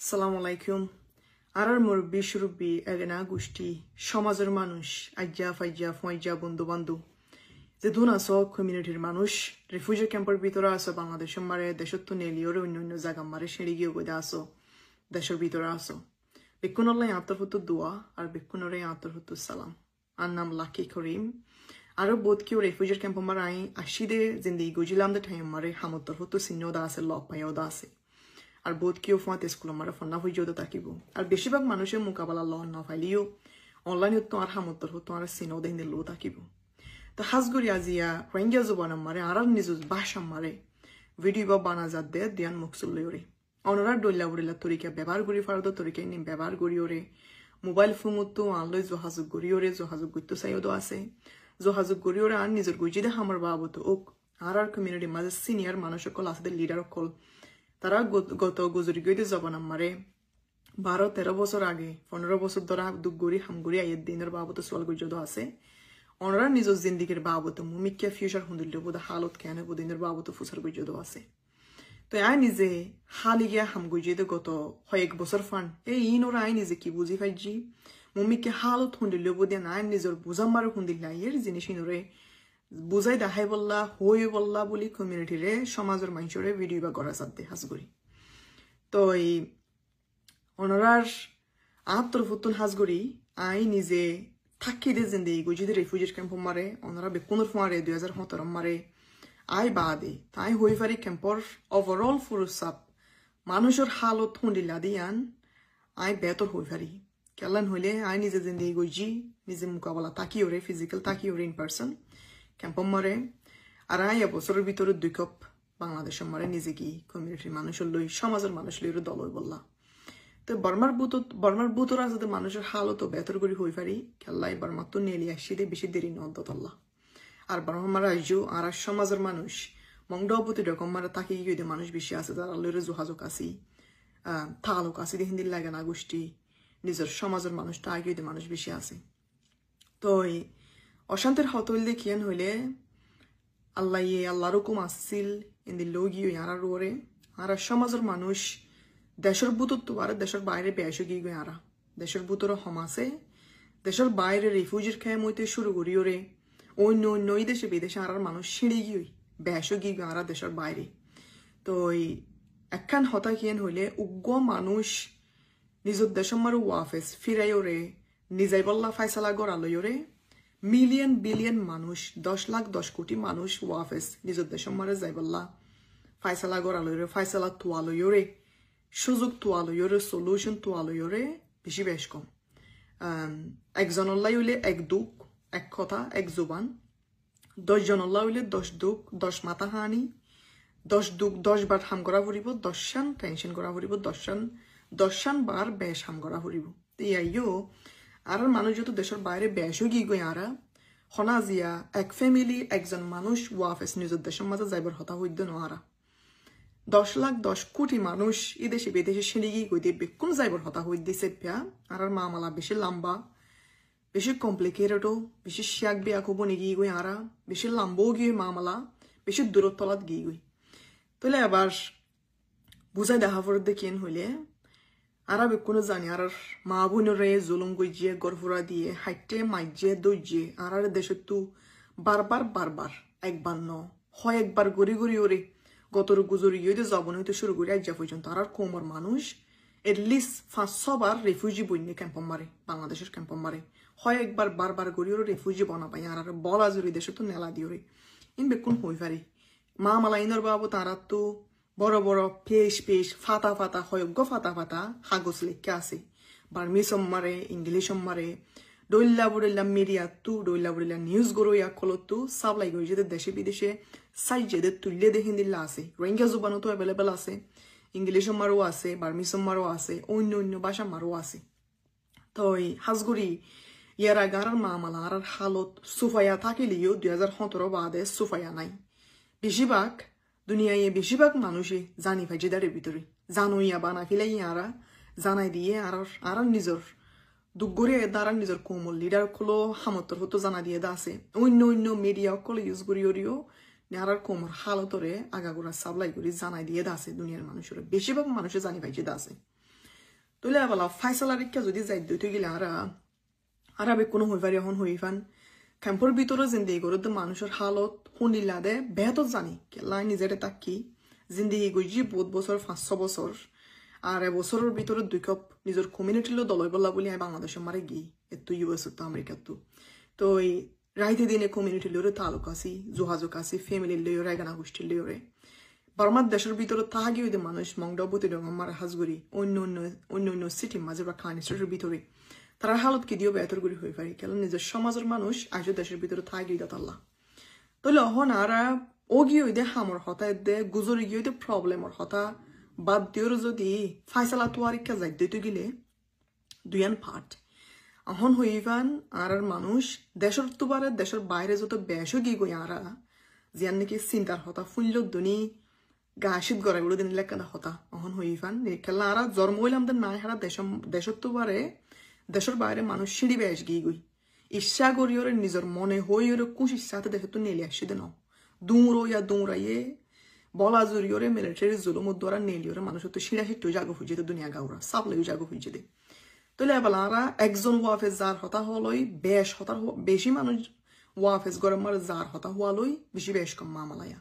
আসসালামু আলাইকুম আরার মুরব্বী সুরব্বী এগেনা গোষ্ঠী সমাজের মানুষ আজ্জা ফাইজা ফয়জা বন্ধু বান্ধব যে ধুন আছো কমিউনিটির মানুষ রিফিউজি ক্যাম্পের ভিতরে আছো বাংলাদেশের মারে দেশের তো নেলিওরে অন্য জায়গা মারে সেড়ি গিয়ে গদে আসো দেশের ভিতরে আসো বেকুনল্লাই আন্তর্ভুক্ত দোয়া আর বেকুনরে আন্তর্ভুক্ত সালাম আর নাম লাকি করিম আরো বোধ কেউ রিফিউজি ক্যাম্প মার আই আশিদে জিন্দি গুজিলাম দে টাইম মারে হামতর্ভুক্ত সিনিও দা আছে লপ পাইও দা আছে আর বোধ কেউ ফাঁতে স্কুল আমার ফন্না হয়ে যেতে থাকিব আর বেশিরভাগ মানুষের মোকাবেলা ল না ফাইলিও অনলাইন হতো আর হামতর হতো আর সিনেও দেখে লো থাকিব তো হাজগুড়ি আজিয়া রোহিঙ্গা জবান আমারে আর নিজ বাসা মারে ভিডিও বা বানা যাত দে দিয়ান মুখসুল্লরে অনরা ডল্লা উড়িলা তরিকা ব্যবহার করি ফারদ তরিকা নিম ব্যবহার করি ওরে মোবাইল ফোনতো আনলই যোগাযোগ করি ওরে যোগাযোগ করতে চাইও আছে যোগাযোগ করি ওরে আর নিজের গুজিদে আমার বাবতো ওক আর কমিউনিটির মাঝে সিনিয়র মানুষ সকল আছে লিডার সকল তারা গত গুজরি গইতে জবান আমারে 12-13 বছর আগে 15 বছর ধরা দুগুড়ি হামগুড়ি আইয়ের দিনের বাবত সোয়াল গুজদ আছে অনরা নিজ জিন্দিগির বাবত মুমিকা ফিউচার হুন্দিল বোধ হালত কেন দিনের বাবত ফুসার গুজদ আছে তো আই নিজে হালি গিয়া হামগুজিতে গত কয়েক বছর ফান এই ইনোরা আই নিজে কি বুঝি পাইজি মুমিকে হালত হুন্দিল বোধ আই নিজের বুঝামার হুন্দিল আইয়ের জিনিস ইনোরে বুঝাই দেখাই বললা হই বললা বলি কমিউনিটিরে সমাজের মানুষরে ভিডিও বা করা সাথে হাজগুড়ি তো এই অনরার আত্মর ফুতুন হাজগুড়ি আই নিজে থাকি দে জিন্দে গুজিদে রিফিউজি ক্যাম্প মারে অনরা বেকুনর মারে 2017 মারে আই বাদে তাই হই ফারি ক্যাম্পর ওভারঅল ফুরসাপ মানুষের হালত হুন্ডিলা দিয়ান আই বেতর হই ফারি কেলান হইলে আই নিজে জিন্দে গুজি নিজে মোকাবেলা তাকি ওরে ফিজিক্যাল তাকি ওরে ইন পার্সন ক্যাম্প মারে আর আই বছরের ভিতরে 2 কাপ বাংলাদেশের মারে নিজে কি কমিউনিটির মানুষের লই সমাজের মানুষ লই দল বললা তো বর্মার বুতর আছে মানুষের হালত বেতর করি হই পারি খেলাই বর্মার তো নেলি আসিদে বেশি দেরি নদ্দতাল্লাহ আর বর্মার রাজ্য আর সমাজের মানুষ মংডবতী রকম মারা তাকে গিয়ে মানুষ বেশি আছে যারা লইরে যোগাযোগ আসি থালোক আসি হিন্দি লাগে না গোষ্ঠী নিজের সমাজের মানুষটা আগে মানুষ বেশি আছে তো অশান্তির হতল দেখিয়ান হইলে আল্লাহর হুকুম আসছিল ইন্দি লগিও ইয়ারা রোরে আর সমাজের মানুষ দেশের বুতত্ব আর দেশের বাইরে বেশ গিয়ে গিয়ে আরা দেশের বুতর হমাসে দেশের বাইরে রিফিউজির খেয়ে মইতে শুরু করি ওরে অন্য অন্য দেশে বিদেশে আর মানুষ ছিঁড়ে গিয়ে বেশ গিয়ে গিয়ে আরা দেশের বাইরে তো একখান হতা কিয়েন হইলে উগ্র মানুষ নিজের দেশের মারু ওয়াফেস ফিরাই ওরে নিজাই বল্লা ফাইসালা গড়ালই ওরে মিলিয়ন বিলিয়ন মানুষ 10 লাখ 10 কোটি মানুষ ওয়াফেস নিজের দেশের মারে যাইবল্লা ফাইসালা গড়ালই রে ফাইসালা তোয়ালই ওরে সুযোগ তোয়ালই ওরে সলিউশন তোয়ালই ওরে বেশি বেশ কম একজনল্লাই হইলে এক দুঃখ এক কথা এক জোবান 10 জনল্লা হইলে 10 দুঃখ 10 মাথা হানি 10 দুঃখ 10 বার হাম করা ফুরিব 10 শান টেনশন করা ফুরিব 10 শান বার বেশ হাম করা ফুরিব ইয়াইও আর মানুষ যত দেশের বাইরে বেশও গিয়ে গই আরা হনা জিয়া এক ফ্যামিলি একজন মানুষ ওয়াফেস নিজের দেশের মাঝে যাইবার হতা হইদ নোয়ারা 10 লাখ 10 কোটি মানুষ এই দেশে বিদেশে সেনে গিয়ে গই দিয়ে বেকুন যাইবার হতা হইদ দিছে প্যা আর মামালা বেশি লম্বা বেশি কমপ্লিকেটেডও বেশি শিয়াক বিয়া খবো নিগিয়ে গই আরা বেশি লম্বও গিয়ে মামালা বেশি দূরতলাত গিয়ে গই তাহলে আবার বুঝাই দেখা পর দেখিয়েন হইলে আর বেকুনো জানি আর মা বোনরে জুলুম গইজিয়ে গরফুরা দিয়ে হাইটে মাইজে দইজে আর দেশে তো বারবার একবার ন হয় একবার গড়ি গড়ি ওরে গতর গুজরি গিয়ে যাবন হইতে শুরু করি আজ পর্যন্ত আর কোমর মানুষ এটলিস্ট 500 বার রিফিউজি বইনি ক্যাম্প মারে বাংলাদেশের ক্যাম্প মারে হয় একবার বারবার গড়ি ওরে রিফিউজি বনা পাই আর বলা জুড়ি দেশে তো নেলা দিওরে ইন বেকুন হই পারি মা মালা ইনর বাবু তারা তো বড় বড় পেশ ফাতা হয়জ্ঞ ফাতা হাগজ লেখা আছে বার্মিসম মারে ইংলিশম মারে ডইল্লা বুড়িল্লা মিডিয়া তু ডইল্লা বুড়িল্লা নিউজ গরইয়া খলতো সাবলাই গই যে দেশে বিদেশে সাইজে তুললে দেখে দিল্লা আছে রোহিঙ্গা জুবানো তো অ্যাভেলেবেল আছে ইংলিশম মারও আছে বার্মিসম মারও আছে অন্য ভাষা মারও আছে তো এই হাজগুড়ি ইয়ার আগার মামালা আর হালত সুফায়া থাকিলেও 2017 বাদে সুফায়া নাই বেশিরভাগ দুনিয়ায় বেশিরভাগ মানুষই জানি ভাইজে দাঁড়ের ভিতরে জানোইয়া বানা ফেলাই ইয়ারা জানাই দিয়ে আর নিজের দুগরে দ্বারা নিজের কোমল লিডার কলো হামতর হতো জানা দিয়ে দা আছে অন্য মিডিয়া কলো ইউজ করিও আর কোমর হালতরে আগাগোড়া সাবলাই করি জানাই দিয়ে দা আছে দুনিয়ার মানুষের বেশিরভাগ মানুষে জানি ভাইজে দা আছে তোলে বলা ফাইসালা রিক্কা যদি যাই দইতে গেলে আর আবে কোনো হই পারি এখন হই ফান ক্যাম্পর ভিতরে জিন্দিগি করে তো মানুষের হালত শুনিলা দে বেহতর জানি কেলা নিজেরে তাকি জিন্দিগি গজি বহুত বছর 500 বছর আর এবছরের ভিতরে 2 কাপ নিজের কমিউনিটির দলই বলা বলি আমি বাংলাদেশে মারে গি এত ইউএস তো আমেরিকা তো এই রাইতে দিনে কমিউনিটি লরে তালুক আছি যোগাযোগ আছি ফ্যামিলির লয়ে রায়গানা গোষ্ঠীর লয়ে বার্মার দেশের ভিতরে তাহাগি হইতে মানুষ মংডবতী ডং আমার হাজগুড়ি অন্য সিটি মাঝে বা খানিস্টের ভিতরে তারা হালত কি দিও বেতর গুড়ি হয়ে পারি কেন নিজের সমাজের মানুষ আজ দেশের ভিতরে থাকি দাতাল্লা তাহলে অহন আরা ও গিয়ে দে হামর হতা দে গুজরি গিয়ে দে প্রবলেমর হতা বাদ দিওর যদি ফাইসালা তোয়ারিকা যাই দিতে গেলে দুইয়ান পার্ট অহন হইবান আর মানুষ দেশের তুবারে দেশের বাইরে যত বেশও গিয়ে গই আরা জিয়ান নাকি চিন্তার হতা ফুল্ল দুনি গাছিত গড়াই বলে দিন লেখা হতা অহন হইবান খেলা আরা জন্ম হইলাম নাই হারা দেশের তুবারে দেশের বাইরে মানুষ সিঁড়ি বেশ গিয়ে গই ইচ্ছা করি ওরে নিজের মনে হই ওরে কুশ ইচ্ছাতে দেখে তো নেলে আসি দেন দৌড়াইয়ে বলা জুড়ি ওরে মিলিটারি জুলুমুর দ্বারা নেলি ওরে মানুষ তো সিঁড়া হিট্টু জাগো হইছে দুনিয়া গাউরা সাপলেও জাগো হইছে দে তাহলে এবার আরা একজন ওয়াফেজ যার হতা হলই বেশ হতার বেশি মানুষ ওয়াফেজ গরম মার যার হতা হওয়ালই বেশি বেশ কম মামালায়া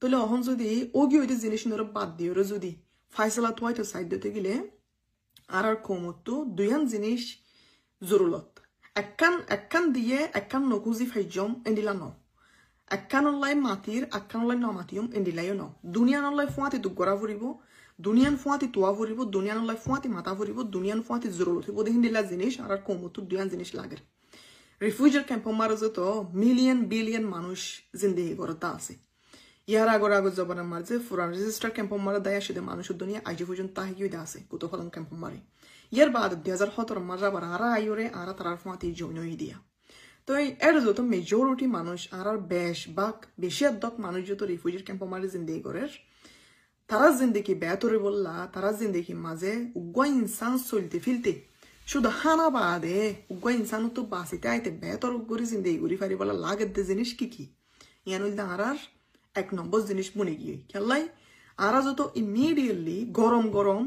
তাহলে অহন যদি ওগি ওইতে জিনিস নিয়ে বাদ দিয়ে ওরে যদি ফাইসলা তোয়াইতো সাইড দিতে গেলে আর কমতো দুইয়ান জিনিস জরুরত একখান দিয়ে একখান নকুজি ফাইজম এন্ডিলা ন একখানলাই মাটির একখানলাই নমাটিয়ম এন্ডিলাইও ন দুনিয়ানলাই ফুয়াতি দুখ গড়া ফুরিব দুনিয়ান ফুয়াতি তোয়া ফুরিব দুনিয়ানলাই ফুয়াতি মাথা ফুরিব দুনিয়ান ফুয়াতি জরুরত হইব দেখুন দিলা জিনিস আর কমতো দুইয়ান জিনিস লাগে রিফিউজির ক্যাম্পর মারো যত মিলিয়ন বিলিয়ন মানুষ জিন্দিগি করতে আছে ইয়ার আগর জবানের মার যে ফুরান রেজিস্টার ক্যাম্পর মারা দায় আসে মানুষের দুনিয়া আইজি পর্যন্ত তাহিও আছে কত ফলন ক্যাম্পর মারে ইয়ার বাদ 2017 মারা আবার আরা আইরে আরা তারার ফাঁতি জইনই দিয়া তো এর যত মেজরিটি মানুষ আর বেশি অর্ধক মানুষ যত রিফিউজির ক্যাম্পর মারে জিন্দিগি করে তারা জিন্দিগি বেতরে বললা তারা জিন্দিগি মাঝে উগ্র ইনসান চলতে ফিলতে শুধু হানা বাদে উগ্র ইনসান তো বাঁচিতে আইতে বেতর করে জিন্দিগি ঘুরি ফারি বলা লাগে জিনিস কি ইয়ান আর 1 নম্বর জিনিস মনে গিয়ে খেলাই আরা যত ইমিডিয়েটলি গরম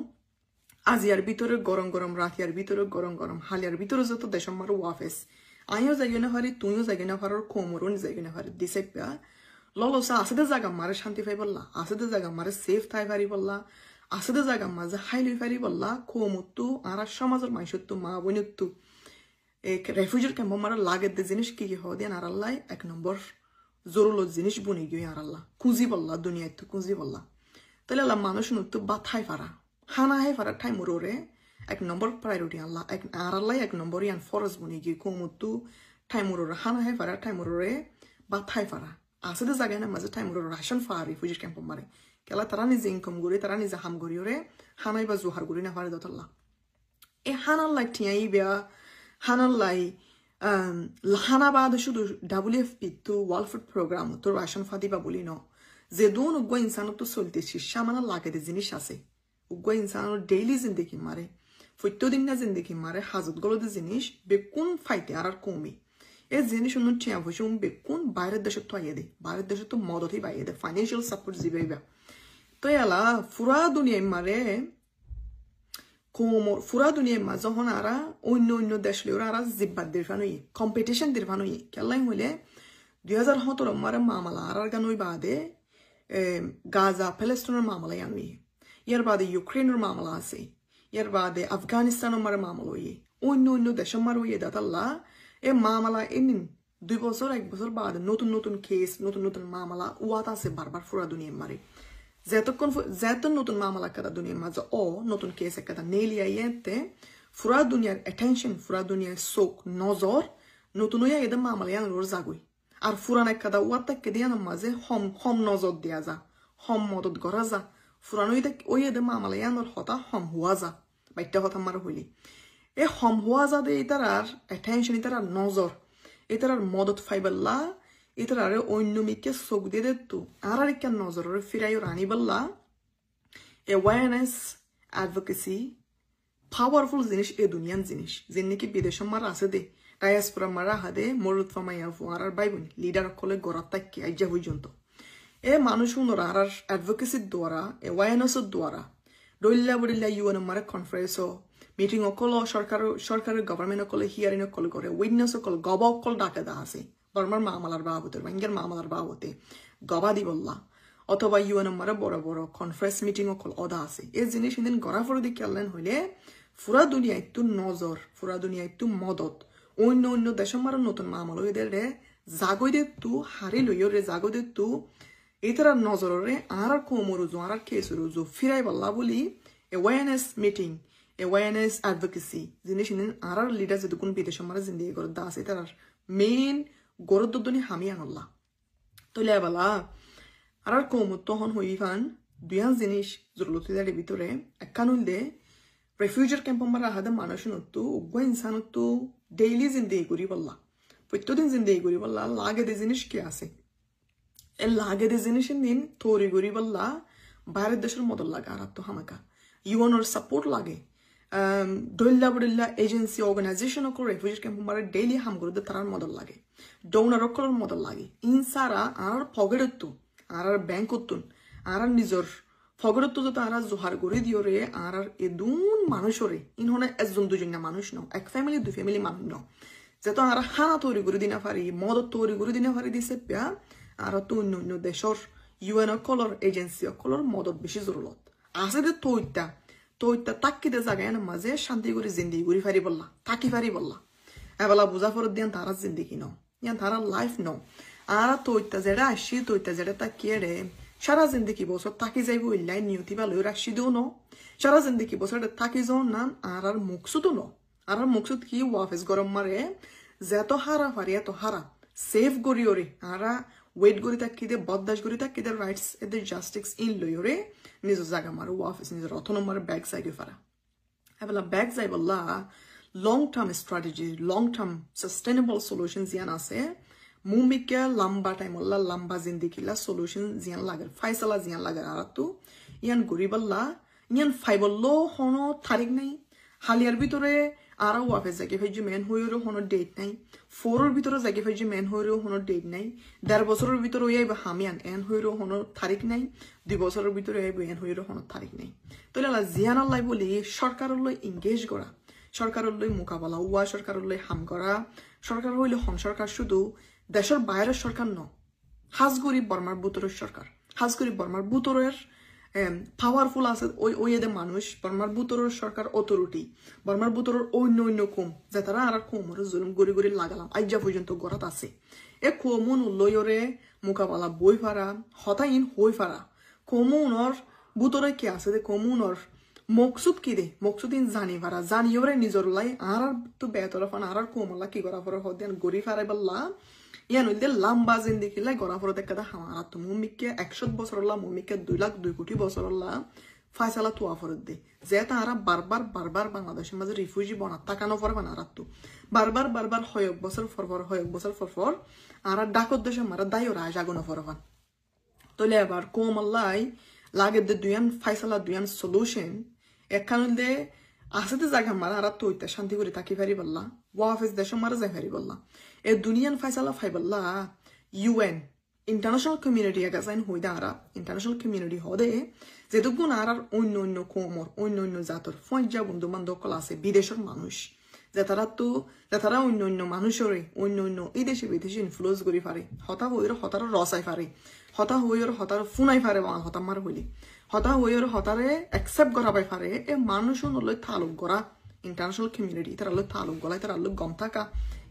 আজিয়ার ভিতরে গরম রাতিয়ার ভিতরে গরম হালিয়ার ভিতরে যত দেশম মারো ওয়াফেস আইও যাইও না পারি তুইও যাইও না পারো কোমরও যাইও না পারি দিছে ললসা আসে জায়গা মারে শান্তি পাই বললা আসে জায়গা মারে সেফ থাই পারি বললা আসে জায়গা মাঝে হাইলি পারি বললা কোমরতো আর সমাজের মানুষত্ব মা বোনত্ব রেফিউজির ক্যাম্প মারা লাগে জিনিস কি হদিয়ান আর আল্লাহ 1 নম্বর জরুরত জিনিস বনে গিয়ে আর আল্লাহ খুঁজি বললা দুনিয়ায় তো খুঁজি বললা তাহলে আল্লাহ মানুষ নতো বা থাই ফারা হানা হাই ফারা ঠাই মোরে 1 নম্বর প্রায়োরিটি আল্লাহ আর আল্লাহ 1 নম্বর ইয়ান ফরজ বনে গিয়ে কোমতো ঠাই মোরে হানা হাই ফারা ঠাই মোরে বা থাই ফারা আসে জায়গায় না মাঝে ঠাই মোরে রাশন ফারা রিফিউজি ক্যাম্প মারে কেলা তারা নিজে ইনকাম করে তারা নিজে হাম করি ওরে হানাই বা জোহার করি না ফারে দতল্লা এ হানাল্লাই ঠিয়াই বেয়া হানাল্লাই হানাবাদ শুধু WFP তো ওয়ার্ল্ড ফুড প্রোগ্রাম তো রাশন ফাদিবা বলি ন যে দোন উগ্র ইনসান তো চলতে শীর্ষা মানা লাগে জিনিস আছে উগ্র ইনসান ডেইলি জিন্দিগি মারে প্রত্যেকদিন না জিন্দিগি মারে হাজত গলতে জিনিস বেকুন ফাইতে আর কমে এই জিনিস অন্য টিয়া বসে বেকুন বাইরের দেশে তো আইয়ে দে বাইরের দেশে তো মদতই বাইয়ে দে ফাইন্যান্সিয়াল সাপোর্ট দিবে তো এলা ফুরা দুনিয়ায় মারে কোমর ফুরা দুনিয়ায় মা যখন আরা অন্য দেশ লিওরা আরা জিব্বাদ দিরফানুই কম্পিটিশন দিরফানুই কেলাই হইলে 2017 মারে মামলা আর গানুই বাদে গাজা প্যালেস্টাইনের মামলা আনুই ইয়ার বাদে ইউক্রেনের মামলা আছে ইয়ার বাদে আফগানিস্তানের মারে মামলা হইয়ে অন্য দেশের মার হইয়ে দাতাল্লা এ মামলা এনিন 2 বছর 1 বছর বাদে নতুন কেস নতুন মামলা ওয়াত আছে বারবার ফুরা দুনিয়ায় মারে যেতন নতুন মামলা কাদা দুনিয়ার মাঝে নতুন কেস কাদা নেলি আইতে ফুরা দুনিয়ার অ্যাটেনশন ফুরা দুনিয়ার চোখ নজর নতুন হইয়া এদের মামলা ইয়ান রোর জাগুই আর ফুরান এক কাদা ওয়াত তাকে দিয়ান মাঝে হম নজর দিয়া যা হম মদত করা যা ফুরান ওই এদের মামলা ইয়ানোর হতা হম হওয়া যা বাইটা কথা মার হইলি এ হম হওয়া যা দে এটার অ্যাটেনশন এটার নজর এটার মদত ফাইবাল্লা এটার অন্য মিকে চোখ দিয়ে দিত আর একটা নজরের ফিরাইও রানি বললা অ্যাওয়ারনেস অ্যাডভোকেসি পাওয়ারফুল জিনিস এ দুনিয়ান জিনিস যে নাকি বিদেশ মারা আছে দে ডায়াসপোরা মারা হাদে মরুত ফামাইয়া ফুয়ার ভাই বোন লিডার কলে গড়াত তাকে আইজা পর্যন্ত এ মানুষ শুনরা আর অ্যাডভোকেসির দ্বারা অ্যাওয়ারনেসের দ্বারা ডইল্লা বডিল্লা ইউএন মারে কনফারেন্সও মিটিং অকল সরকারের গভর্নমেন্ট অকলে হিয়ারিং অকল করে উইটনেস অকল গব অকল ডাকে দা আছে বর্মার মামলার বাবতে রোহিঙ্গার মামলার বাবতে গবা দিবল্লা অথবা ইউএন মারে বড় বড় কনফারেন্স মিটিং অকল অদা আছে এই জিনিস ইদিন গড়াফর দিকে আনলেন হইলে ফুরা দুনিয়া একটু নজর ফুরা দুনিয়া একটু মদত অন্য দেশের মারা নতুন মামলা এদের জাগইদে তু হারি লইও রে জাগইদে তু এইতারা নজরে আর কোমরুজু আর কেসুরুজু ফিরাই বল্লা বলি অ্যাওয়ারনেস মিটিং অ্যাওয়ারনেস অ্যাডভোকেসি জিনিস আর লিডার যদি কোন বিদেশ মারা জিন্দিগি করে দা আছে তার মেইন গরদ্দনি হামি আনল্লা তৈলে বলা আর কোমর তখন হই ফান দুইয়া জিনিস জরুরতের ভিতরে একখান হইলে রেফিউজার ক্যাম্প মারা হাদা মানুষ নতো উগ্র ইনসান তো ডেইলি জিন্দিগি করি বললা প্রত্যেকদিন জিন্দিগি করি বললা লাগে দে জিনিস কি আছে এ লাগে দে জিনিস দিন তৈরি করি বললা বাইরের দেশের মদল লাগে আর তো হামাকা ইউএনর সাপোর্ট লাগে দল্লা বডল্লা এজেন্সি অর্গানাইজেশন অকল রেফিউজি ক্যাম্প মারা ডেইলি হাম করে তার মদল লাগে ডোনার অকলের মদল লাগে ইনসারা আর পকেটত আর ব্যাংক তুন আর নিজর ফগরত যত আর জোহার করে দিও রে আর এদুন মানুষরে ইনহনে একজন দুজন না মানুষ ন এক ফ্যামিলি দুই ফ্যামিলি মানুষ ন যেত আর হানা তৈরি করে দিনা পারি মদত তৈরি করে দিনা পারি দিছে প্যা আর তো অন্য দেশর ইউএন অকলর এজেন্সি অকলর মদত বেশি জরুরত আছে দে তৈতা তাক্কিতে জাগায় না মাঝে শান্তি করে জিন্দিগি করে ফারি বললা তাকি ফারি বললা এবেলা বুঝা ফরত দিয়ান তারা জিন্দিগি ন ইয়ান তারা লাইফ ন আর তৈতা যেটা আসি তৈতা যেটা তাকিয়ে রে সারা জিন্দিগি বছর থাকি যাইব ইল্লাই নিয়তি বা লই রাখছি দিও ন সারা জিন্দিগি বছর থাকি যাও নান আর মুকসুদও ন আর মুকসুদ কি ওয়াফেস গরম মারে যেত হারা ফারি এত হারা সেফ গড়িও রে আর ওয়েট গড়ি থাকি দে বদাস গড়ি থাকি দে রাইটস এদের জাস্টিস ইন লইও রে নিজ জায়গা মারো ওয়াফেস নিজের অথ নম্বরে ব্যাগ যাইগে ফারা এবেলা ব্যাগ যাই বললা long term strategy long term sustainable solution জিয়ান আছে মুমিকে লম্বা টাইম হল্লা লম্বা জিন্দিগিলা সলিউশন জিয়ান লাগে ফাইসালা জিয়ান লাগে আর তো ইয়ান গরিবাল্লা ইয়ান ফাইবল্লো হনো তারিখ নাই হালিয়ার ভিতরে আর ওয়াফেস জাগে ফাইজি মেন হইরও হনো ডেট নাই ফোরের ভিতরে জাগে ফাইজি মেন হইরও হনো ডেট নাই 1.5 বছরের ভিতরে ওইব হামিয়ান এন হইরও হনো তারিখ নাই 2 বছরের ভিতরে ওইব এন হইরও হনো তারিখ নাই তইলা জিয়ান আল্লাহ বলি সরকারের লই এনগেজ করা সরকারের লই মোকাবেলা ওয়া সরকারের লই হাম করা সরকার হইলে হন সরকার শুধু দেশের বাইরের সরকার ন হাজগরি বর্মার বুতরের সরকার হাজগরি বর্মার বুতরের পাওয়ারফুল আছে ওই এদের মানুষ বর্মার বুতরের সরকার অথরিটি বর্মার বুতরের অন্য কম যে তারা আর কোমর জুলুম গড়ি গড়ি লাগালাম আইজা পর্যন্ত গড়াত আছে এ কোমন লয়রে মোকাবেলা বই ফারা হতাইন হই ফারা কোমনর বুতরে কে আছে দে কোমনর মকসুদ কি দে মকসুদিন জানি ফারা জানিওরে নিজর লাই আর তো বেতরফান আর কোমলা কি করা ফর হদেন গড়ি ফারাই বললা ইয়ান হইলে লম্বা জিন্দিগি লাই গড়া ফর দেখা হামারা তো মুমিকে 100 বছর হল্লা মুমিকে 2 লাখ 2 কোটি বছর হল্লা ফাইসালা তো আফরত দে যে তারা বারবার বাংলাদেশের মাঝে রিফিউজি বনা তাকানো ফর বানারা তো বারবার হয়ক বছর ফরফর আর ডাকত দেশে মারা দায়ও রাজ আগুন ফরফান তলে এবার কোমল্লাই লাগে দে দুয়ান ফাইসালা দুয়ান সলিউশন একখান দে আসতে জায়গা মারা আর তো ইত্যা শান্তি করে থাকি ফারি বললা ওয়াফেস দেশ মারা যাই ফারি বললা এ দুনিয়ান ফাইসালা ফাই বললা ইউএন ইন্টারন্যাশনাল কমিউনিটি এগাজাইন হইদা আর ইন্টারন্যাশনাল কমিউনিটি হদে যেটুকুন আর অন্য কোমর অন্য জাতর ফঞ্জা বন্ধু বান্ধব কলা আছে বিদেশের মানুষ যে তারা অন্য মানুষরে অন্য এই দেশে বিদেশে ইনফ্লুয়েন্স করি ফারে হতা হইর হতার রসাই ফারে হতা হইর হতার ফুনাই ফারে বাঙাল হতা মার হইলি হতা হইর হতারে একসেপ্ট করা পাই ফারে এ মানুষ নলই তালুক করা ইন্টারন্যাশনাল কমিউনিটি তারা লই তালুক গলা তারা লই গম থাকা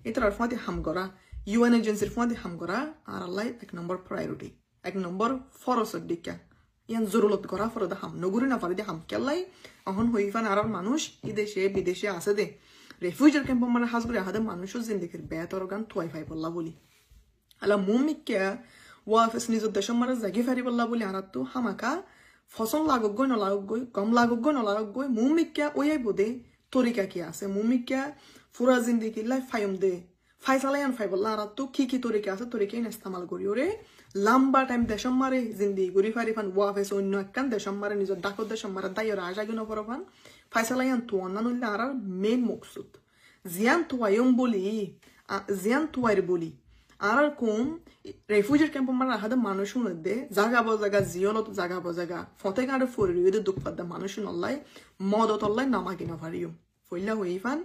এটার ফাঁদি হাম করা ইউএন এজেন্সির ফাঁদি হাম করা আর আল্লাহ 1 নম্বর প্রায়োরিটি 1 নম্বর ফরসর দিকা ইয়ান জরুরত করা ফরদ হাম নগরী না পারে হাম কেলাই অহন হইফান আর মানুষ এই দেশে বিদেশে আছে দে রেফিউজার ক্যাম্প মানে হাজ করে আহাদে মানুষের জিন্দিগির বেতর গান তোয়াই ফাই বললা বলি আলা মুমিকে ওয়াফেস নিজের দেশের মারা জাগি ফারি বললা বলি আর তো হামাকা ফসল লাগক গই নলাগক গই কম লাগক গই নলাগক গই মুমিকে ওয়াই বদে তরিকা কি আছে মুমিকে ফুরা জিন্দিগি লাই ফাইম দে ফাইসালায়ান ফাই বললা আর তো কি তরিকা আছে তরিকাই ইস্তেমাল করি ওরে লম্বা টাইম দেশের মারে জিন্দিগি গরি ফারি ফান ওয়াফেস অন্য একখান দেশের মারে নিজের ডাকত দেশের মারে দাইয়ের আজাগি নপরফান ফাইসালায়ান তো অন্যান্য আর মেন মকসুদ জিয়ান তোয়াইর বলি আর কম রেফিউজি ক্যাম্প মারা আহাদে মানুষ মধ্যে জাগা জিয়লত জাগা ফতে গাড়ে ফরি দুঃখ পাদ্দা মানুষ নল্লাই মদত অল্লাই নামা কিনা ফারিও ফইলা হই ফান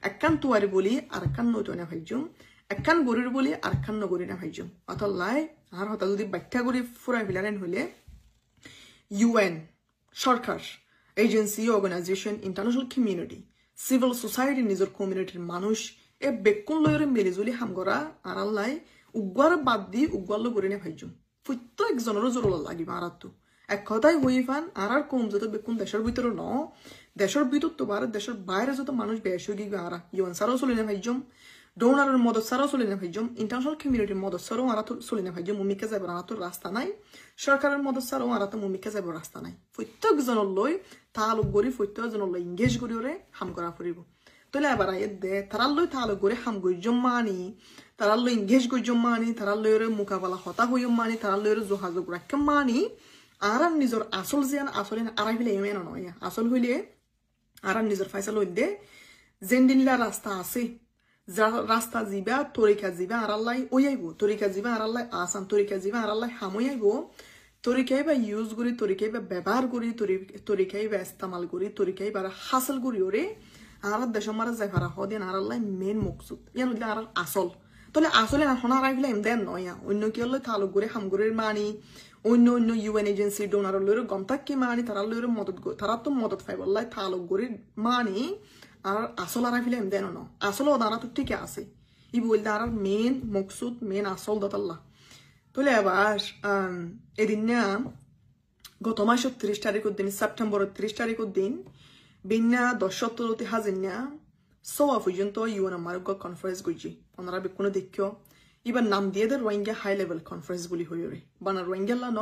একখান তুয়ারি বলি আর একখান নতুন না ভাইজুম একখান গরির বলি আর একখান নগরী না ভাইজুম অতলাই আর হতা যদি ব্যাখ্যা করি ফুরাই ফেলারেন হইলে UN সরকার agency organisation international community civil society নিজের কমিউনিটির মানুষ এ বেকুন লয়রে মিলিজুলি হামগরা আর আল্লাহ উগ্বার বাদ দি উগ্বার গড়ি না ভাইজুম প্রত্যেক জনেরও জোর লাগিব আর তো এক কথাই হই ফান আর কম যত বেকুন দেশের ভিতরে ন দেশের ভিতর তো বার দেশের বাইরে যত মানুষ বেশ হয়ে গিয়ে আর UN সারও চলে না ভাইজুম ডোনারের মদত সারও চলে না ভাইজুম ইন্টারন্যাশনাল কমিউনিটির মদত সারও আর তো চলে না ভাইজুম মুমিকে যাবে আর তো রাস্তা নাই সরকারের মদত সারও আর তো মুমিকে যাবে রাস্তা নাই প্রত্যেক জনের লই তালুক গড়ি প্রত্যেক জনের লই ইংগেজ করি ওরে হাম করা ফুরিব তাহলে এবার আয়ে দে তারার লই তালুক গড়ি হাম গইজম মানি তারার লই ইংগেজ গইজম মানি তারার লই ওরে মোকাবেলা হতা হইম মানি তারার লই ওরে যোগাযোগ রাখে মানি আর নিজের আসল যেন আসলে আড়াই ফেলে এমন নয় আসল হইলে আর নিজের ফাইসা লই দে জেন্ডিল্লা রাস্তা আছে রাস্তা যাবা তরিকা যাবা আর আল্লাহ ওই আইব তরিকা যাবা আর আল্লাহ আসান তরিকা যাবা আর আল্লাহ হামই আইব তরিকাই বা ইউজ করি তরিকাই বা ব্যবহার করি তরিকাই বা ইস্তেমাল করি তরিকাই বা হাসিল করি ওরে আর দেশ মারা যাই ফারা হদিন আর আল্লাহ মেন মকসুদ ইয়ান হইলে আর আসল তাহলে আসলে এখন আর আইলে এমন দেন নয় অন্য কি হলো তালুক করে হামগরের মানি অন্য অন্য UN এজেন্সি ডোনার লইরে গমতাক কি মানি তারা লইরে মদত তারা তো মদত পাইব আল্লাহ তালুক করে মানি আর আসল আর ফিলে দেন ন আসল দানা তো ঠিক আছে ই বলতে আর মেন মকসুদ মেন আসল দতাল্লাহ তাহলে এবার এদিন না গত মাসের 30 তারিখের দিন সেপ্টেম্বরের 30 তারিখের দিন বিনা 10 হাজির না সওয়া পর্যন্ত UN আমার কনফারেন্স করছি ওনারা কোনো দেখিও এবার নাম দিয়ে দেয় রোহিঙ্গা হাই লেভেল কনফারেন্স বলি হয়ে রে বানা রোহিঙ্গা ন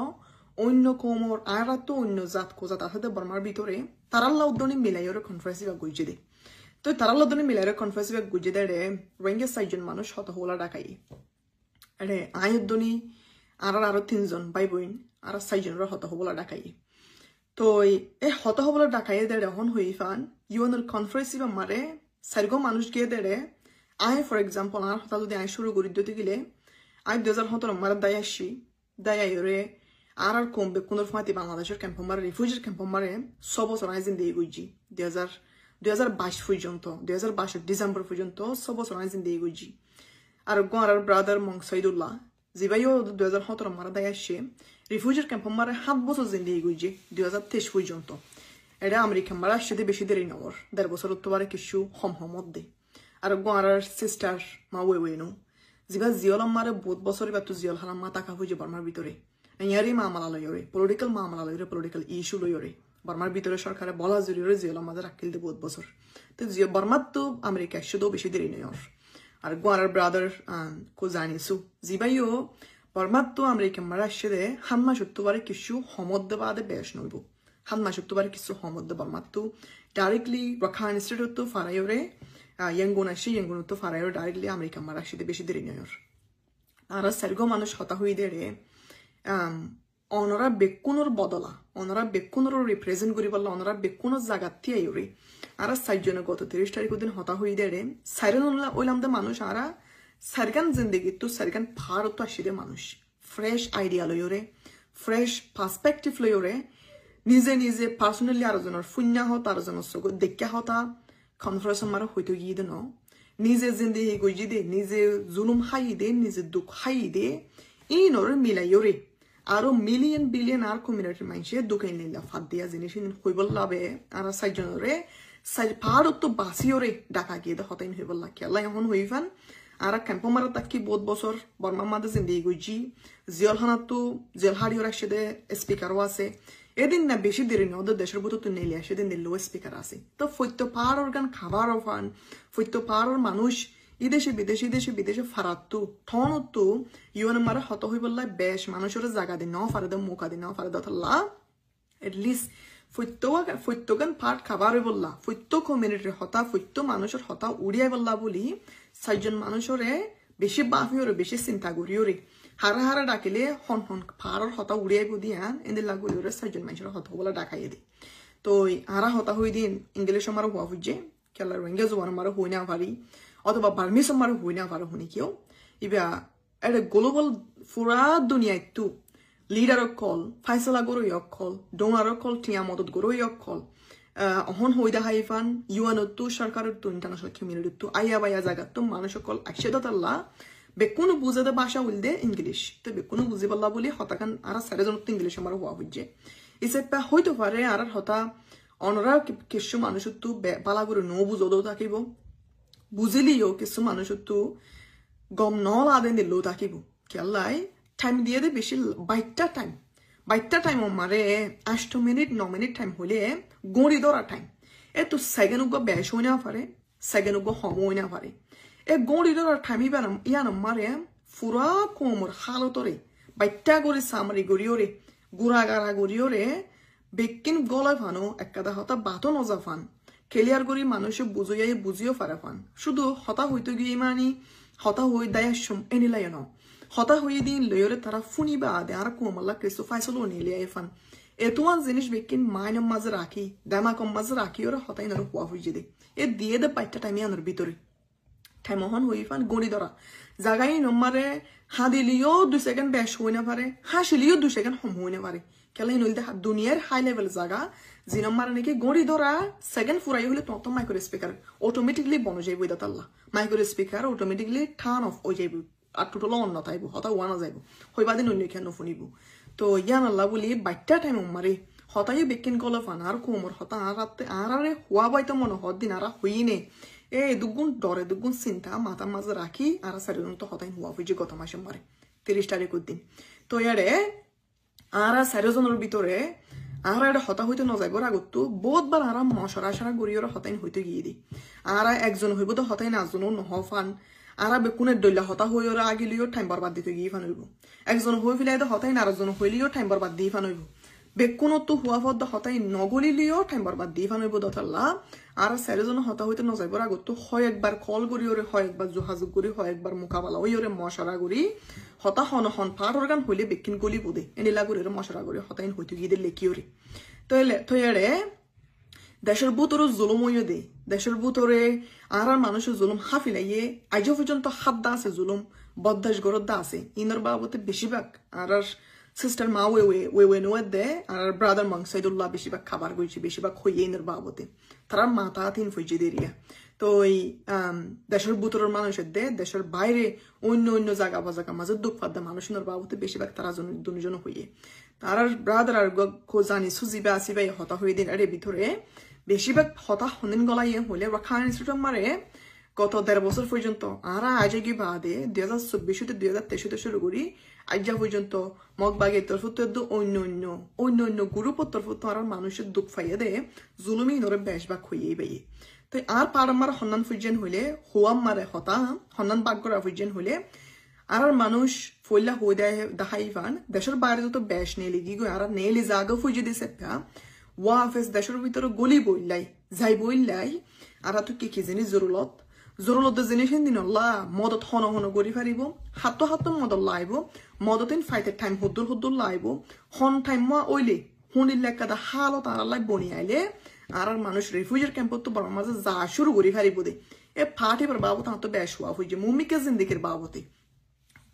অন্য কোমর আর তো অন্য জাত কোজাত আছে বর্মার ভিতরে তারাল্লা উদ্যনি মিলাই ওরে কনফারেন্স বা গুজি দে তো তারাল্লা উদ্যনি মিলাই ওরে কনফারেন্স বা গুজি দে রে রোহিঙ্গা 6 জন মানুষ হত হলা ডাকাই রে আই উদ্যনি আর 3 জন ভাই বোন আর 6 জনের হত হলা ডাকাই তো এই হত হলা ডাকাই দে এখন হই ফান UN এর কনফারেন্স বা মারে সারগো মানুষ গিয়ে দে রে আই ফর এক্সাম্পল আর হতা যদি আই শুরু করি দিতে গেলে আই 2017 মারে দায় আসি দায় আইরে আর কমবে কোন ফাঁতি বাংলাদেশের ক্যাম্প মারে রিফিউজির ক্যাম্প মারে 6 বছর আইজিন দিয়ে গুজি 2022 পর্যন্ত 2022 ডিসেম্বর পর্যন্ত 6 বছর আইজিন দিয়ে গুজি আর গোয়ার ব্রাদার মং সাইদুল্লাহ জিবাইও 2017 মারে দায় আসে রিফিউজির ক্যাম্প মারে 7 বছর জিন্দিগি গুজি 2023 পর্যন্ত এটা আমেরিকা মারা আসতে বেশি দেরি নগর 1.5 বছর উত্তরে কিছু হমহমত দে আর গোয়ার সিস্টার মা ওয়েনো জিবা জিয়ল মারে বহুত বছর বা তো জিয়ল হালাম মা টাকা হয়ে বর্মার ভিতরে ইয়ারি মামলা লইরে পলিটিক্যাল মামলা লইরে পলিটিক্যাল ইস্যু লইরে বর্মার ভিতরে সরকারে বলা জরুরি জিয়ল মাঝে রাখিল দে বহুত বছর তো জিও বর্মার তো আমেরিকা আসতে বেশি দেরি নয় আর গোয়ার ব্রাদার কো জানিসু জিবাইও বর্মার তো আমেরিকা মারা আসতে হান্মা সত্যবারে কিছু হমদ্দে বাদে বেশ নইব হান্মা সত্যবারে কিছু হমদ্দে বর্মার তো ডাইরেক্টলি রাখাইন ইনস্টিটিউট তো ফারাইরে ইয়াঙ্গুন আসি ইয়াঙ্গুন তো ফারাইরে ডাইরেক্টলি আমেরিকা মারা আসতে বেশি দেরি নয় আর সারগো মানুষ হতা হই দে রে অনরা বেকুনোর বদলা অনরা বেকুনোর রিপ্রেজেন্ট করি বললা অনরা বেকুনোর জাগাতি আইরে আর 6 জনের গত 30 তারিখের দিন হতা হই দে রে সাইরেন ওইলাম দে মানুষ আর সারগান জিন্দগি তো সারগান ভারত আসি দে মানুষ ফ্রেশ আইডিয়া লইরে ফ্রেশ পার্সপেক্টিভ লইরে নিজে নিজে পার্সোনালি আর জনের ফুন্যা হত আর জনের সগ দেখা হতা কনফারেন্স মারা হইতো গিয়ে দে ন নিজে জিন্দগি গইজি দে নিজে জুলুম হাই দে নিজে দুঃখ হাই দে ইনরে মিলাইরে আরো মিলিয়ন বিলিয়ন আর কমিউনিটির মানুষে দুঃখে নিলা ফাঁদ দিয়া জিনিস হইবল লাভে আর 6 জনরে ভারত তো বাসিওরে ডাকা গিয়ে দে হতাইন হইবল লাগে আল্লাহ এখন হইফান আর ক্যাম্প মারা তাকি বহুত বছর বর্মা মাদে জিন্দগি গইজি জিয়ল হানাত তো জেলহারিও রাখছে দে স্পিকারও আছে এদিন না বেশি দেরি না ওদের দেশের ভিতর তো নেলে সেদিন দিল্লো স্পিকার আছে তো ফৈত্য পাহাড় অর্গান খাবার ফান ফৈত্য পাহাড়ের মানুষ ইদেশে বিদেশে ফারাতো ঠনতো UN মারা হত হই বললা বেশ মানুষের জায়গা দিন ন ফারে দে মুখা দিন ন ফারে দতলা এটলিস্ট ফৈত্যগান পাট খাবার হই বললা ফৈত্য কমিউনিটির হতা ফৈত্য মানুষের হতা উড়িয়াই বললা বলি 6 জন মানুষরে বেশি বাফিওরে বেশি চিন্তা করিওরে হারা হারা ডাকিলে হন হন ফাড়র হতা উড়িয়াইব দিয়ান এদের লাগুলিওরে 6 জন মানুষের হতা বলা ডাকাইয়ে দি তো হারা হতা হই দিন ইংলিশ আমার হওয়া বুঝে কেলা রোহিঙ্গা জোয়ার আমার হই না পারি অথবা বার্মিস আমার হই না পারো শুনি কেউ ইবা এটা গ্লোবাল ফুরা দুনিয়ায় তো লিডার কল ফাইসলা গরু কল ডোনার কল টিয়া মদত গরু কল অহন হইদা হাইফান ইউএনতো সরকারতো ইন্টারন্যাশনাল কমিউনিটিতো আইয়া বাইয়া জায়গাতো মানুষ সকল আইসেদা তাল্লা বেকুনো বুঝাতে ভাষা উলদে ইংলিশ তো বেকুনো বুঝি পাল্লা বলি হতাকান আর সারে জন ইংলিশ আমার হওয়া হইছে ইসেপা হইতে পারে আর হতা অনরা কিছু মানুষতো বালা করে নো বুঝোদও থাকিব বুঝিলিও কিছু মানুষতো গম নল আদেন দিলেও থাকিব কেলাই টাইম দিয়ে দে বেশি বাইটটা টাইম মারে 8 মিনিট 9 মিনিট টাইম হলে গড়ি ধরা টাইম তো সেকেন্ড বেশ হই না পারে সেকেন্ড হম হই না পারে গড়ি ধরার টাইম ইয়ান মারে ফুরা কোমর হালতরে বাইটটা করে সামরি গড়িওরে গুড়া গাড়া গড়িওরে বেকিন গলায় ফানো একাদা হতা বাতো নজা ফান ক্লিয়ার করি মানুষে বুঝিও পারে ফান শুধু হতা হইতে গিয়ে মানি হতা হই দায়াসম এনিলাই ন হতা হয়ে দিন লয়রে তারা ফুনিবা আদে আর কোমল্লা ক্রিস্টো ফাইসলো নিলে এফান এতুয়ান জিনিস বেকিন মাইনম মাঝে রাখি দামাকম মাঝে রাখি ওরা হতাই নর হুয়া হইছে দে দিয়ে দে বাইটটা টাইমে আনার ভিতরে টাইমহন হই ফান গণি ধরা জাগাই নম্বরে হাদিলিও 2 সেকেন্ড বেশ হই না পারে হাসিলিও 2 সেকেন্ড হম হই না পারে কেলাই নইলতে দুনিয়ার হাই লেভেল জায়গা যে নম্বর নাকি গড়ি ধরা সেকেন্ড ফুরাই হলে তত মাইক্রো স্পিকার অটোমেটিকলি বন যাইব এটা তাল্লা micro speaker automatically turn off হয়ে যাইব আর টোটাল অন নথাইব হতা ওয়ানা যাইব হইবা দিন অন্য কেন শুনিব তো ইয়ান আল্লাহ বলি বাইটটা টাইম মারে হতাই বেকিন কলে ফান আর কোমর হতা আর আরে হওয়া বাইতে মনে হত দিন আর হইনে দুগুণ ডরে দুগুণ চিন্তা মাথার মাঝে রাখি আর সারিজন তো হতাই হওয়া হয়েছে গত মাসে মারে 30 তারিখের দিন তো ইয়ারে আর চারিজনের ভিতরে আর এটা হতা হইতে নযাইব আগতো বহুতবার আর মশরা সারা গড়িয়ে হতাইন হইতে গিয়ে দি আর একজন হইব তো হতাই নাজনও নহফান আর বেকুনের দৈলা হতা হই ওরা আগিলিও টাইম বরবাদ দিতে গিয়ে ফান হইব একজন হই ফেলে হতাই নারজন হইলেও টাইম বরবাদ দিয়ে ফান হইব বেকুনত তো হুয়া ফদ হতাই নগলিলিও টাইম বরবাদ দিয়ে ফান হইব দতাল্লা আর চারিজন হতা হইতে নযাইব আগতো হয় একবার কল করি ওরে হয় একবার যোগাযোগ করি হয় একবার মোকাবেলা ওই ওরে মশরা করি হতা হন পাট অর্গান হইলে বেকিন গলি বোধে এনিলা করে মশরা করে হতাইন হইতে গিয়ে দিলে কিওরে তৈয়ারে দেশের বুতরে জুলুম হইয়ে দে দেশের বুতরে আর মানুষের জুলুম হাফিলাইয়ে আজ পর্যন্ত হাত দা আছে জুলুম বদাস গরদ দা আছে ইনার বাবতে বেশিরভাগ আর সিস্টার মা ওয়ে নোয়ে দে আর ব্রাদার মাংসাইদুল্লাহ বেশিরভাগ খাবার গইছে বেশিরভাগ হইয়ে ইনার বাবতে তারা মাথা তিন ফইজে দেরিয়া তো ওই দেশের বুতরের মানুষের দে দেশের বাইরে অন্য জায়গা বাজাগা মাঝে দুঃখ পাদ্দা মানুষের বাবতে বেশিরভাগ তারা দুজন হইয়ে তার ব্রাদার আর জানি সুজিবা আসিবা হতা হয়ে দিন আরে ভিতরে বেশিরভাগ হতা হনিন গলাইয়ে হলে রাখান ইনস্টিটিউট মারে গত 1.5 বছর পর্যন্ত আর আজে কি বাদে 2024 2023 শুরু করি আজ্জা পর্যন্ত মগবাগের তরফ অন্য গ্রুপের তরফ আর মানুষের দুঃখ ফাইয়ে দে জুলুমি নরে বেশবাগ হইয়ে বাইয়ে তো আর পারমার হন্নান ফুইজেন হইলে হোয়াম মারে হতা হন্নান বাগ করা ফুইজেন হইলে আর মানুষ ফইলা হই দেখাইবান দেশের বাইরে যত বেশ নেলি গি আর নেলি জাগা ফুইজে দিছে ওয়াফেস দেশের ভিতরে গলি বইলাই যাই বইলাই আর তো কি জিনিস জরুরত জিনিস দিন আল্লাহ মদত হন করি ফারিব হাত মদত লাইব মদতিন ফাইতে টাইম হুদ্দুর লাইব হন টাইম ওইলে হুনিলে কাদা হালত আর লাই বনি আইলে আর মানুষ রিফিউজির ক্যাম্পত তো বড় মাঝে যা শুরু করি ফারিব দে ফাটিবার বাবত তো বেশ হওয়া হইছে মুমিকে জিন্দিগির বাবতে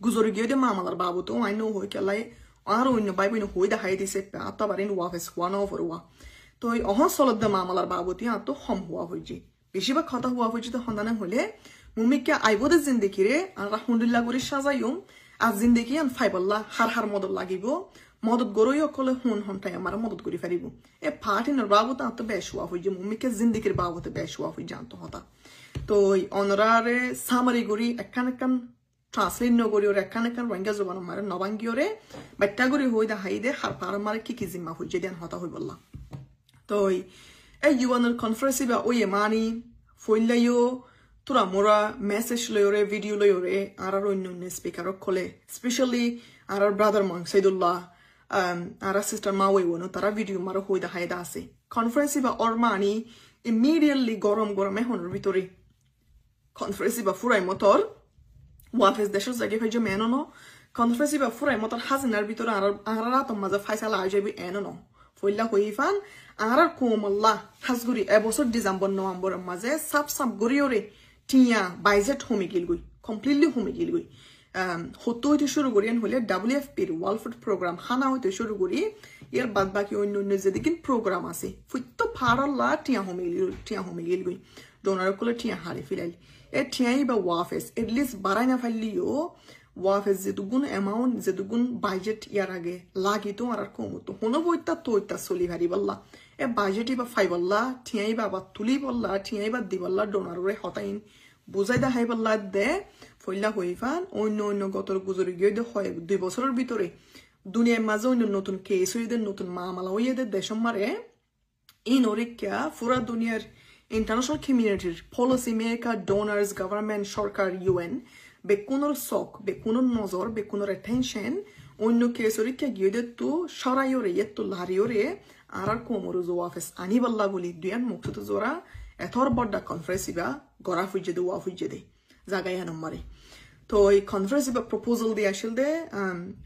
গুজরে গিয়ে দে মামালার বাবত আইন হই কেলাই আর অন্য বাই বইন হই দেখাই দিছে আত্মাবারিন ওয়াফেস ওয়ান ওভার ওয়া তো ওই অহন চলত দে মামালার বাবতী তো হম হওয়া হইছে বেশিরভাগ কথা হওয়া হয়েছে তো সন্ধানে হলে মুমিকে আইবদে জিন্দিগিরে আর আলহামদুলিল্লাহ করে সাজাইও আর জিন্দিগি আন ফাইবল্লা হার মদত লাগিব মদত গরই অকলে হনটাই আমার মদত করে ফারিব ফাটিনের বাবতে তো বেশ হওয়া হয়েছে মুমিকে জিন্দিগির বাবতে বেশ হওয়া হয়ে জানতো হতা তো ওই অনরারে সামারি গড়ি একান ট্রান্সলেট নগরী ওর একান রোহিঙ্গা জবান মারে নবাঙ্গি ওরে বাট্টা গড়ি হই দেখাই দে হার পার মারে কি জিম্মা হয়েছে দেন হতা হই বললা তো এই ইউএনের কনফারেন্সে বা ওই মানি ফইলাইও তোরা মোরা মেসেজ লয়রে ভিডিও লয়রে আর অন্য স্পিকার খোলে স্পেশালি আর ব্রাদার মাংসাইদুল্লাহ আর সিস্টার মাওয়ে ওনো তারা ভিডিও মারো হই দেখাই দা আছে কনফারেন্সে বা ওর মানি ইমিডিয়েটলি গরম এহনের ভিতরে কনফারেন্সে বা ফুরাই মতর ওয়াফেস দেশের জায়গায় ভাই যে মেনো ন কনফারেন্সে বা ফুরাই মতর হাজিনার ভিতরে আর রাতম মাঝে ফাইসালা আই যাবি এনো ন ফইলা হইফান আর কোমল্লা হাজগুড়ি এবছর ডিসেম্বর নভেম্বরের মাঝে সাপ গড়ি ওরে টিয়া বাইজেট হোমে গিল গই কমপ্লিটলি হোমে গিল গই হতো হইতে শুরু করি হলে WFPর ওয়ার্ল্ড ফুড প্রোগ্রাম খানা হইতে শুরু করি ইয়ার বাদ বাকি অন্য অন্য যেদিন প্রোগ্রাম আছে ফুটো ফাড়াল্লা টিয়া হোমিলিল গই ডোনার কলে টিয়া হারি ফিলাইল এ টিয়াই বা ওয়াফেস এটলিস্ট বাড়াই না ফেললিও ওয়াফেস যেটুকুন অ্যামাউন্ট যেটুকুন বাজেট ইয়ার আগে লাগিত আর কমতো হনো বইতা তোইতা চলি হারি বললা এ বাজেটই বা ফাইবল্লা টিয়াই বা তুলি বললা টিয়াই বা দিবল্লা ডোনারে হতাইন বুঝাই দা হাই বললা দে ফইলা হইফান অন্য অন্য গতর গুজরে গিয়ে হয় 2 বছরের ভিতরে দুনিয়ার মাঝে অন্য নতুন কেস হইদের নতুন মামলা হইদের দেশম মারে ইন ওরিকা পুরা দুনিয়ার ইন্টারন্যাশনাল কমিউনিটির পলিসি মেকার ডোনার্স গভর্নমেন্ট সরকার UN বেকুনোর শখ বেকুনোর নজর বেকুনোর অ্যাটেনশন অন্য কেস ওরিকা গিয়ে তো সরাইওরে তো লারিওরে আর কোমর জোয়াফেস আনি বল্লা বলি দুয়ান মুক্ত জোরা এথর বড় কনফারেন্স ইবা গড়া ফুজে দে ওয়া ফুজে দে জাগাই নম্বরে তো এই কনফারেন্স ইবা প্রপোজাল দিয়ে আসল দে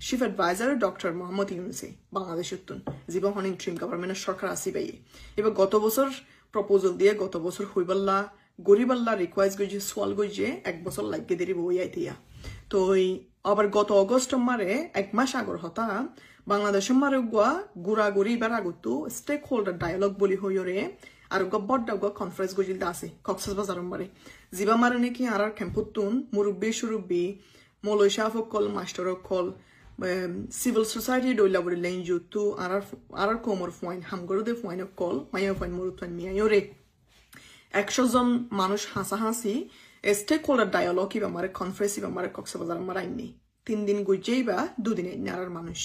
চিফ অ্যাডভাইজার ডক্টর মোহাম্মদ ইউনুসে বাংলাদেশের তুন জীবন হন ইন্টারিম গভর্নমেন্টের সরকার আসি বাইয়ে এবার গত বছর প্রপোজাল দিয়ে গত বছর হইবাল্লা গরিবাল্লা রিকোয়েস্ট গইছে সোয়াল গইছে 1 বছর লাগে দেরি বই আইতিয়া তো আবার গত অগস্ট মারে 1 মাস আগর হতা বাংলাদেশের মারে গুয়া গুড়া গড়ি এবার আগতো স্টেক হোল্ডার ডায়ালগ বলি হইরে আর বড় কনফারেন্স গজিল আছে কক্সবাজার মারে জিবা মারে নাকি আর ক্যাম্পুতুন মুরব্বী সুরব্বী মলয় কল মাস্টার কল সিভিল সোসাইটি ডইলা বলে লেন জুতু আর কোমর ফয়েন হামগরদে ফয়েন কল মাইয়া ফয়েন মুরুতন মিয়ায়রে 100 জন মানুষ হাসাহাসি স্টেক হোল্ডার ডায়ালগ ইবা মারে কনফারেন্স ইবা মারে কক্সবাজার মারাইনি 3 দিন গইজেই বা 2 দিনে নারার মানুষ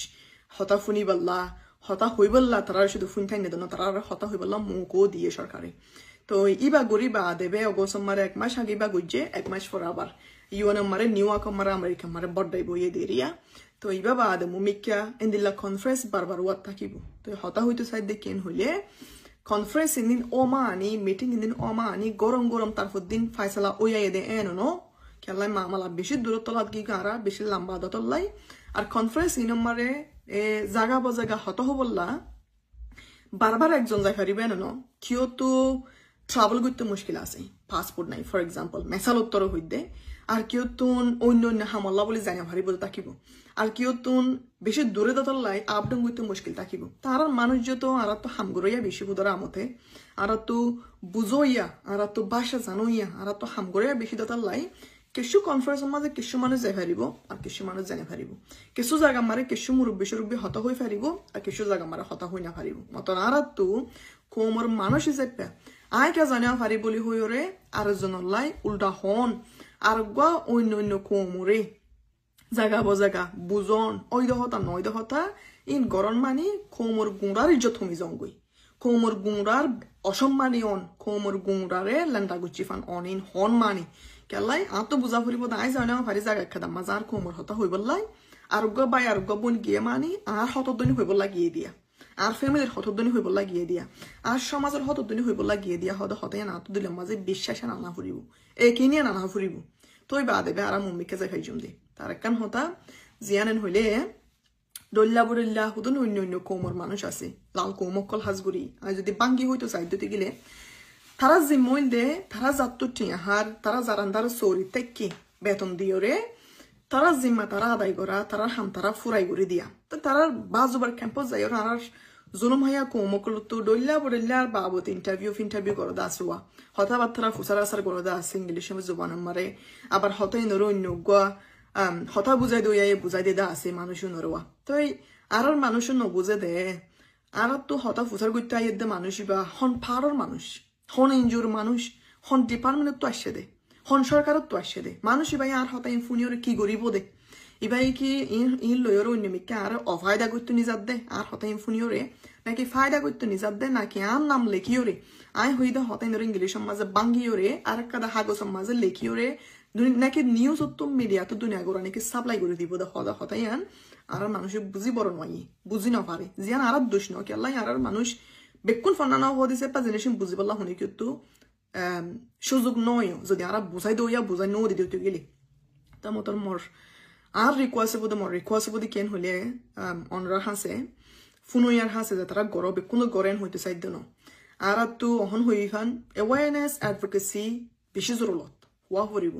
হতা ফুনি বল্লা হতা হইবল্লা তারা শুধু ফুন খাই নেদন তারা হতা হইবল্লা মুখও দিয়ে সরকারে তো ইবা গরিবা দেবে অগস্ট মারে 1 মাস আগে বা গইজে 1 মাস পর আবার UN মারে নিউইয়র্ক মারে আমেরিকা মারে বড়াই বইয়ে দেরিয়া তো ইবা বাদ মুমিকা ইন্দিলা কনফারেন্স বারবার ওয়াত থাকিব তো হতা হইতো সাইড দে কেন হইলে কনফারেন্স ইন ওমা আনি মিটিং ইন ওমা আনি গরম গরম তারপর দিন ফাইসালা ওয়াই দে এনো কেলাই মামলা বেশি দূরত্বলাত কি গারা বেশি লম্বা দতলাই আর কনফারেন্স ইন মারে জাগা বজাগা হত হবল্লা বারবার একজন যাই পারিবে না কিয় তো ট্রাভেল করতে মুশকিল আছে পাসপোর্ট নাই ফর এক্সাম্পল মেসাল উত্তর হইতে আর কেউ তুন অন্য অন্য হামল্লা বলে জানা ভারি বলে থাকিব আর কেউ তুন বেশি দূরে দতলাই আপ ডাউন করতে মুশকিল থাকিব তার মানুষ যত আর তো হামগরইয়া বেশি বুধরা আমতে আর তো বুঝইয়া আর তো ভাষা জানইয়া আর তো হামগরইয়া বেশি দতলাই কিছু কনফারেন্সের মাঝে কিছু মানুষ যাই পারিব আর কিছু মানুষ জানি পারিব কিছু জায়গা মারে কিছু মুরব্বী সুরব্বী হতা হয়ে পারিব আর কিছু জায়গা মারে হতা হই না পারিব মতন আর তো কোমর মানুষ হিসেবে আই কে জানিয়া পারি বলি হইরে আর জনলাই উল্টা হন আর গা অন্য অন্য কোমরে জায়গা বজাগা বুজন ওই দহতা নয় দহতা ইন গরম মানি কোমর গুঁড়ার ইজ্জত হমি জঙ্গই কোমর গুঁড়ার অসম্মানী অন কোমর গুঁড়ারে লেন্ডা গুচি ফান অন ইন হন মানি কেলাই আত বুঝা ফুরিব আই জানা ভারি জায়গা খেদা মাজার কোমর হতা হইবলাই আরোগ্য বাই আরোগ্য বোন গিয়ে মানি আর হতদনি হইব লাগিয়ে দিয়া আর ফ্যামিলির হতদনি হইব লাগিয়ে দিয়া আর সমাজের হতদনি হইব লাগিয়ে দিয়া হদ হতাই না দিলে মাঝে বিশ্বাসে নানা ফুরিব একে নিয়ে নানা ফুরিব তোই বা দেবে আর মম্মিকে যাই খাইজুম দে তার একখান হতা জিয়ানেন হইলে দল্লা বড়ল্লা হুদন অন্য অন্য কোমর মানুষ আছে লাল কোমকল হাজগুড়ি আর যদি বাঙ্গি হইতো চাইতে গেলে তারা জিম্মইল দে তারা যাত্তু টিয়াহার তারা জারান্দার চৌরি তেকি বেতন দিয়রে তারা জিম্মা তারা আদায় করা তারা হাম তারা ফুরাই করে দিয়া তো তারা বাজুবার ক্যাম্পাস যাই আর জুলুম হাইয়া কোমকল তো দল্লা বড়ল্লা আর বাবত ইন্টারভিউ করে দা আসুয়া হতাবার্তারা ফুসার আসার করে দা আছে ইংলিশে জবান মারে আবার হতাই নর অন্য গুয়া হতা বুঝাই দইয়াই বুঝাই দে দা আছে মানুষও নরওয়া তো আর মানুষও নবুঝে দে আর তো হতা ফুসার করতে আইয়ে দে মানুষ বা হন ফারর মানুষ হন এনজিওর মানুষ হন ডিপার্টমেন্টত তো আসছে দে হন সরকারত তো আসছে দে মানুষ ইবাই আর হতা ইনফুনিয়রে কি গরিব দে ইবাই কি ইন লয়র অন্য মিকে আর অফায়দা করতে নিজাত দে আর হতা ইনফুনিয়রে নাকি ফায়দা করতে নিজাত দে নাকি আর নাম লেখিওরে আই হইদা হতা ইনর ইংলিশ মাঝে বাঙ্গিওরে আর কাদা হাগজ মাঝে লেখিওরে নাকি নিউজ তো মিডিয়া তো দুনিয়া গোড়া নাকি সাপ্লাই করে দিব দে হদা হতাই আন আর মানুষ বুঝি বড় নয় বুঝি না পারে জিয়ান আর দোষ নয় কেল্লাই আর মানুষ বেকুন ফন্না হওয়া দিছে পা জিনিস বুঝি পারলা শুনি কিন্তু সুযোগ নয় যদি আর বুঝাই দইয়া বুঝাই নো দিতে গেলে তা মতন মোর আর রিকোয়েস্ট বোধ মোর রিকোয়েস্ট বোধ কেন হলে অনরা হাসে ফুনইয়ার হাসে যে তারা গড় বেকুন গড়েন হইতে চাইদ ন আর তো অহন হই ফান অ্যাওয়ারনেস অ্যাডভোকেসি বেশি জরুরত হুয়া ফুরিব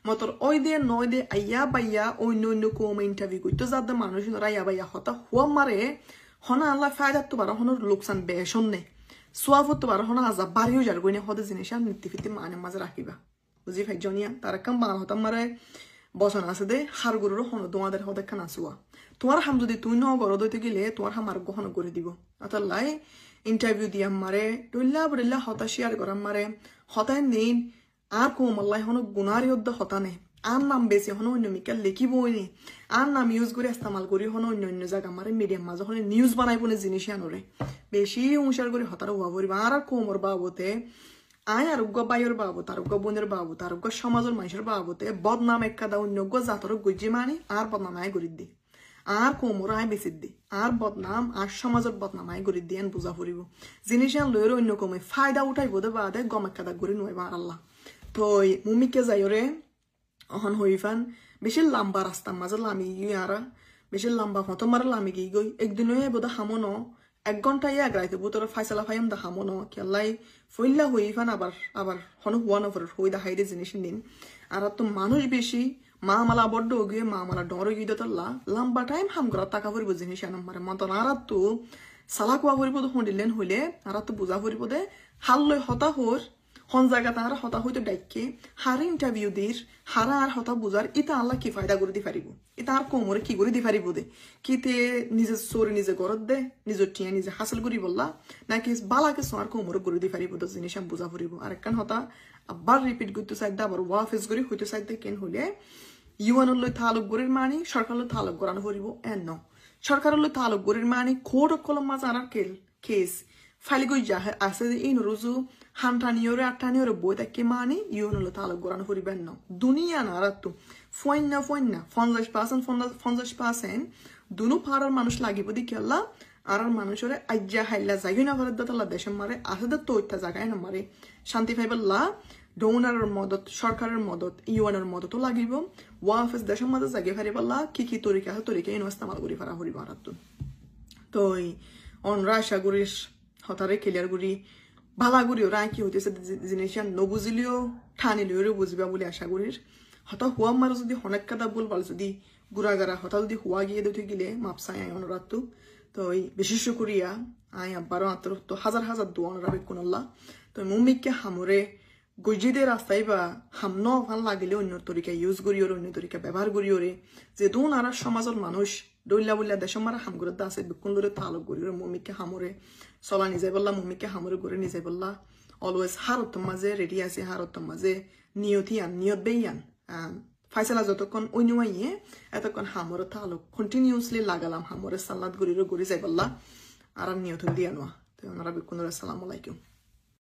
মতর ওই দে নয় দে আইয়া বাইয়া অন্য কম ইন্টারভিউ করতে যাদের মানুষ আইয়া বাইয়া হতা হুয়া মারে হনা আল্লাহ ফায়দা তো পারা হনোর লোকসান বেশন নে সোয়াফত তো পারা হনা আজাব বাড়িও যার গইনে হতে জিনিস আর নীতি ফিতি মানে মাঝে রাখিবা বুঝি ফাইজনিয়া তার কাম বাংলা হতাম মারে বসন আছে দে হার গরুর হনো তোমাদের হতে খান আসুয়া তোমার হাম যদি তুই ন গর দইতে গেলে তোমার হাম আর গহন করে দিব আতাল্লাই ইন্টারভিউ দিয়া মারে ডল্লা বডল্লা হতা শেয়ার করার মারে হতায় নেই আর কম আল্লাহ হনো গুনারি হদ্দা হতা নে আর নাম বেশি হনো অন্য মিকাল লিখিবই নি আর নাম ইউজ করে ইস্তেমাল করি হনো অন্য জায়গা মারে মিডিয়াম মাঝে হলে নিউজ বানাইব না জিনিস আনরে বেশি অনুসার করে হতার হওয়া পড়িব আর কোমর বাবতে আয় আরোগ্য বাইয়ের বাবত আরোগ্য বোনের বাবত আরোগ্য সমাজের মানুষের বাবতে বদনাম একাদা অন্য জাতর গজ্জি মানি আর বদনাম আয় গরিব দি আর কোমর আয় বেশি দি আর বদনাম আর সমাজের বদনাম আয় গরিব দিয়ে বুঝা ফুরিব জিনিস আন লয়ের অন্য কমে ফায়দা উঠাইব দে বাদে গম একাদা গরি নইবা আল্লাহ তো মুমিকে যাইরে অহন হইফান বেশি লম্বা রাস্তার মাঝে লামি গিয়ে আর বেশি লম্বা হতো মারে লামি গিয়ে গই একদিনই বোধ হামন 1 ঘন্টা এক রাইতে বুতর ফাইসলা ফাইম দা হামন কেলাই ফইল্লা হইফান আবার হন হুয়া নফর হই দা হাইরে জিনিস দিন আর তো মানুষ বেশি মা মালা বড্ড গিয়ে মা মালা ডর গিয়ে দতল্লা লম্বা টাইম হাম করা টাকা ভরিব জিনিস আনাম মারে মতন আর তো সালা কুয়া ভরিব তো হন্ডিলেন হইলে আর তো বুঝা ভরিব দে হাল লই হতা হর হন জায়গা তাহারা হতা হইতে ডাইকে হারে ইন্টারভিউ দির হারা আর হতা বুঝার ইতা আল্লাহ কি ফায়দা করে দি পারিব ইতা আর কোমরে কি করে দি পারিব দে কিতে নিজে চোরে নিজে গরত দে নিজের টিয়া নিজে হাসিল করি বললা নাকি বালাকে সোয়ার কোমরে করে দি পারিব তো জিনিস আমি বুঝা ফুরিব আর একখান হতা আবার রিপিট করতে চাইদা আবার ওয়াফেস করি হইতে চাইদা কেন হইলে ইউএনলৈ তালুক গরির মানি সরকারলৈ তালুক গরানো ফুরিব এন সরকারলৈ তালুক গরির মানি কোর্ট কলম মাছ আর কেস ফাইল গই যা আছে এই নরুজু হামটানিওরে আটানিওরে বই তাকে মানি ইউনলো তালুক গরানো ফুরিবেন না দুনিয়া না আর তো ফয়না 50% দুনো পাড়ার মানুষ লাগিব দি কেলা আর মানুষরে আজ্জা হাইলা জায়গা না করে দাতালা দেশের মারে আসলে তো ইত্যা জায়গায় না মারে শান্তি পাইবাল্লা ডোনারের মদত সরকারের মদত ইউএনের মদতও লাগিব ওয়াফেস দেশের মাঝে জায়গা ফারিবাল্লা কি তরিকা আছে তরিকা ইনস্তেমাল করি ফারা হরিব আর তো অনরা আশা করিস হতারে ক্লিয়ার করি ভালা করি ওরা কি হইতেছে জিনিস নবুঝিলেও ঠানিলেও বুঝবা বলে আশা করিস হতা হুয়া মার যদি অনেক কাদা বলবাল যদি গুড়াগাড়া হতা যদি হুয়া গিয়ে দিতে গেলে মাপসাই আয় অনরাত তো বিশেষ করিয়া আয় আব্বারও আত্ম তো হাজার দোয়া অনরা বেকুন আল্লাহ তো মুমিককে হামরে গজিদের রাস্তায় বা হামন ভাল লাগিলে অন্য তরিকা ইউজ করি ওর অন্য তরিকা ব্যবহার করি ওরে যে দোন আর সমাজের মানুষ দৈলা বললা দেশের মারা হামগুরত আছে বিকুন ধরে তালক করি ওর মুমিককে হামরে চলা নিজে বললা মুমিককে হামরে করে নিজে বললা অলওয়েজ হারতম মাঝে রেডি আছে হারতম মাঝে নিয়ত বেয়ান ফাইসলা যতক্ষণ অন্য আইয়ে এতক্ষণ হামরে তালক কন্টিনিউসলি লাগালাম হামরে সালাদ গড়ি যাই বললা আর নিয়ত দিয়া নোয়া তো ওনারা বিকুন ধরে আসসালামু আলাইকুম